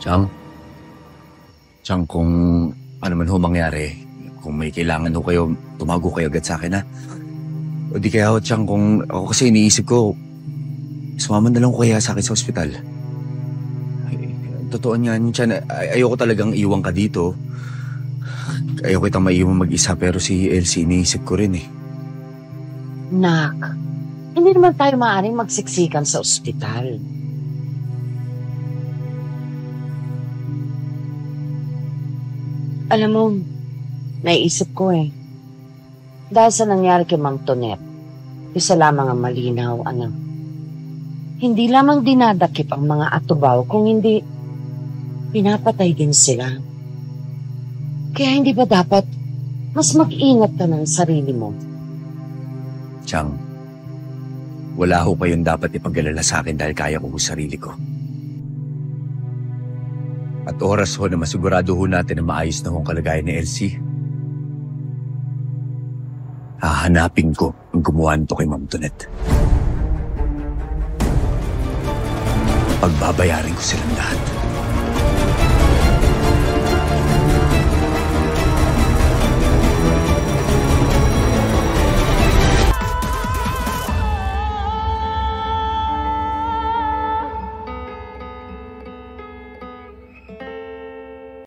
Chang? Chang, kung ano man ho mangyari, kung may kailangan ho kayo, tumago kayo agad sa akin, ha? O di kaya ho, Chang, kung ako kasi iniisip ko, sumama na lang ko kaya sa akin sa ospital. Totoo niyan, Chan, ayoko talagang iwan ka dito. Ayoko kitang maiwan mag-isa, pero si Elsie iniisip ko rin eh. Nak, hindi naman tayo maaaring magsiksikan sa ospital. Alam mo, naiisip ko eh. Dahil sa nangyari kay Mang Tonet, isa lamang ang malinaw, hindi lamang dinadakip ang mga atubaw, kung hindi pinapatay din sila. Kaya hindi ba dapat mas mag-ingat ka ng sarili mo? Chang, wala ho kayong dapat ipag-alala sa akin dahil kaya ko sarili ko. At oras ho na masigurado ho natin na maayos na hong kalagayan ni Elsie. Hahanapin ko ang gumawa nito kay Ma'am Tonet. Pagbabayarin ko silang lahat.